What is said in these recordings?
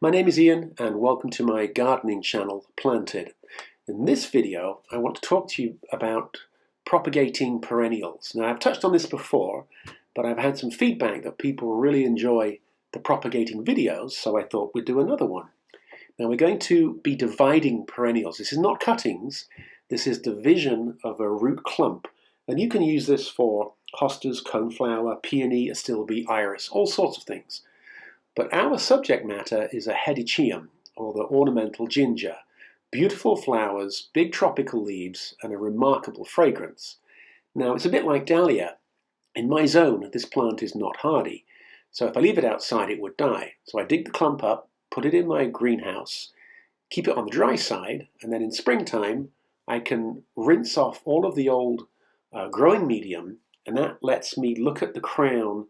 My name is Ian and welcome to my gardening channel, Planted. In this video, I want to talk to you about propagating perennials. Now, I've touched on this before, but I've had some feedback that people really enjoy the propagating videos, so I thought we'd do another one. Now, we're going to be dividing perennials. This is not cuttings, this is division of a root clump. And you can use this for hostas, coneflower, peony, astilbe, iris, all sorts of things. But our subject matter is a hedychium, or the ornamental ginger. Beautiful flowers, big tropical leaves, and a remarkable fragrance. Now, it's a bit like dahlia. In my zone, this plant is not hardy, so if I leave it outside, it would die. So I dig the clump up, put it in my greenhouse, keep it on the dry side, and then in springtime, I can rinse off all of the old growing medium, and that lets me look at the crown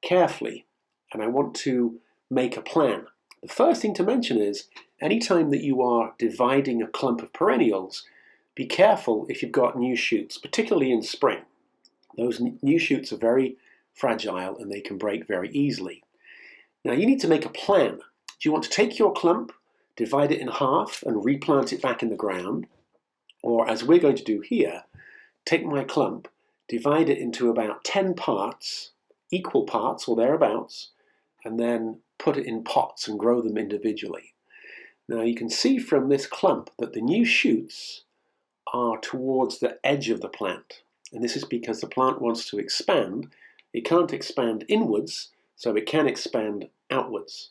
carefully. And I want to make a plan. The first thing to mention is, anytime that you are dividing a clump of perennials, be careful if you've got new shoots, particularly in spring. Those new shoots are very fragile and they can break very easily. Now you need to make a plan. Do you want to take your clump, divide it in half and replant it back in the ground? Or, as we're going to do here, take my clump, divide it into about 10 parts, equal parts or thereabouts, and then put it in pots and grow them individually. Now you can see from this clump that the new shoots are towards the edge of the plant. And this is because the plant wants to expand. It can't expand inwards, so it can expand outwards.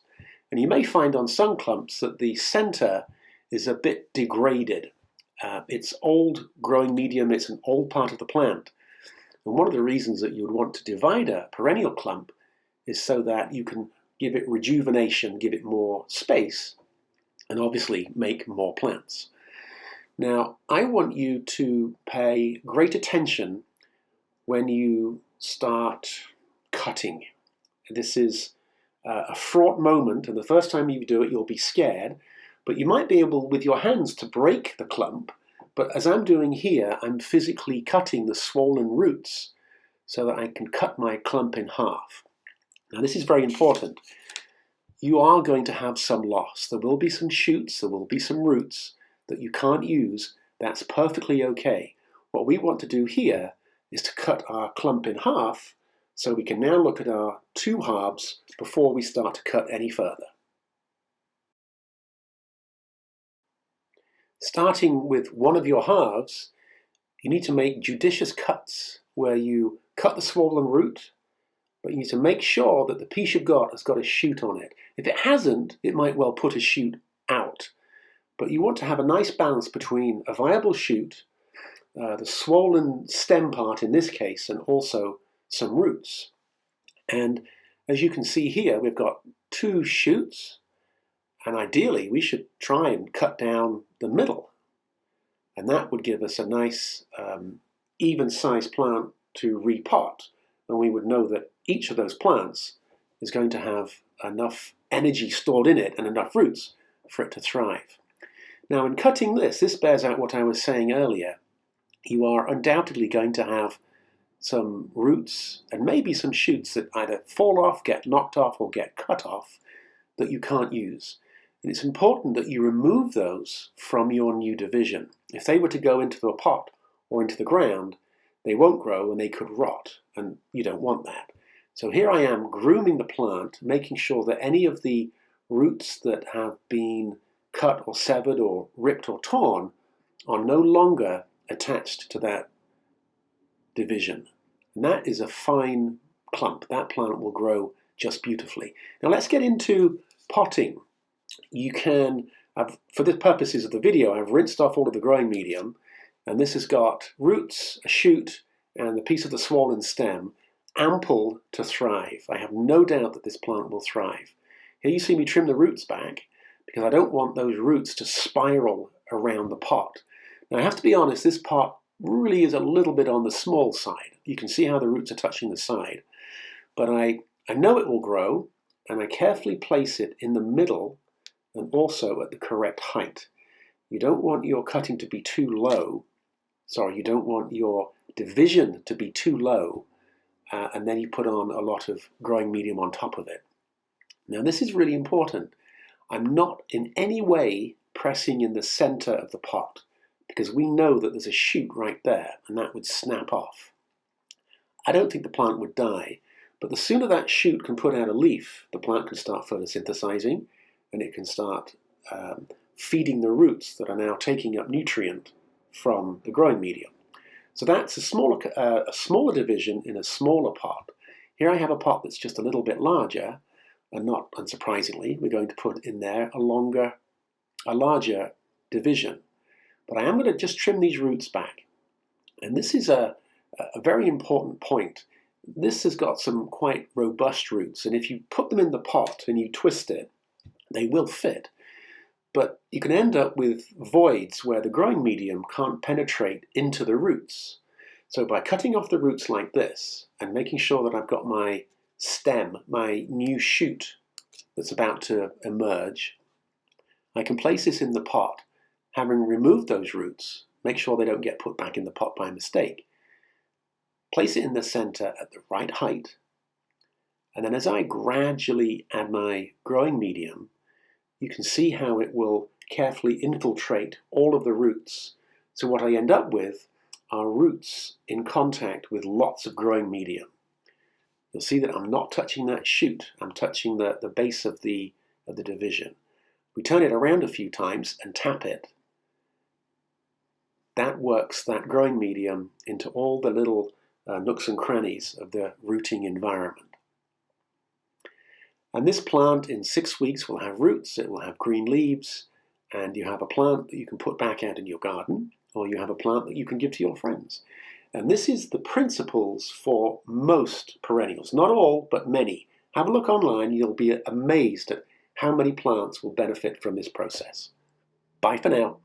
And you may find on some clumps that the center is a bit degraded. It's old growing medium, it's an old part of the plant. And one of the reasons that you would want to divide a perennial clump is so that you can give it rejuvenation, give it more space, and obviously make more plants. Now, I want you to pay great attention when you start cutting. This is a fraught moment, and the first time you do it, you'll be scared, but you might be able, with your hands, to break the clump. But as I'm doing here, I'm physically cutting the swollen roots so that I can cut my clump in half. Now, this is very important. You are going to have some loss. There will be some shoots, there will be some roots that you can't use. That's perfectly okay. What we want to do here is to cut our clump in half so we can now look at our two halves before we start to cut any further. Starting with one of your halves, you need to make judicious cuts where you cut the swollen root, but you need to make sure that the piece you've got has got a shoot on it. If it hasn't, it might well put a shoot out. But you want to have a nice balance between a viable shoot, the swollen stem part in this case, and also some roots. And as you can see here, we've got two shoots, and ideally we should try and cut down the middle. And that would give us a nice even-sized plant to repot. And we would know that each of those plants is going to have enough energy stored in it and enough roots for it to thrive. Now, in cutting this bears out what I was saying earlier. You are undoubtedly going to have some roots and maybe some shoots that either fall off, get knocked off, or get cut off that you can't use. And it's important that you remove those from your new division. If they were to go into a pot or into the ground, they won't grow and they could rot, and you don't want that. So here I am grooming the plant, making sure that any of the roots that have been cut or severed or ripped or torn are no longer attached to that division. And that is a fine clump. That plant will grow just beautifully. Now let's get into potting. You can, for the purposes of the video, I've rinsed off all of the growing medium, and this has got roots, a shoot, and the piece of the swollen stem, ample to thrive. I have no doubt that this plant will thrive. Here you see me trim the roots back because I don't want those roots to spiral around the pot. Now I have to be honest, this pot really is a little bit on the small side. You can see how the roots are touching the side. But I know it will grow, and I carefully place it in the middle and also at the correct height. You don't want your cutting to be too low. Sorry, you don't want your division to be too low, and then you put on a lot of growing medium on top of it. Now this is really important. I'm not in any way pressing in the center of the pot, because we know that there's a shoot right there and that would snap off. I don't think the plant would die, but the sooner that shoot can put out a leaf, the plant can start photosynthesizing and it can start feeding the roots that are now taking up nutrient from the growing medium. So that's a smaller division in a smaller pot. Here I have a pot that's just a little bit larger, and not unsurprisingly, we're going to put in there a larger division. But I am going to just trim these roots back. And this is a very important point. This has got some quite robust roots, and if you put them in the pot and you twist it, they will fit. But you can end up with voids where the growing medium can't penetrate into the roots. So by cutting off the roots like this and making sure that I've got my stem, my new shoot that's about to emerge, I can place this in the pot, having removed those roots, make sure they don't get put back in the pot by mistake. Place it in the center at the right height, and then as I gradually add my growing medium, you can see how it will carefully infiltrate all of the roots. So what I end up with are roots in contact with lots of growing medium. You'll see that I'm not touching that shoot, I'm touching the base of the division. We turn it around a few times and tap it. That works that growing medium into all the little nooks and crannies of the rooting environment. And this plant in 6 weeks will have roots, it will have green leaves, and you have a plant that you can put back out in your garden, or you have a plant that you can give to your friends. And this is the principles for most perennials. Not all, but many. Have a look online, you'll be amazed at how many plants will benefit from this process. Bye for now.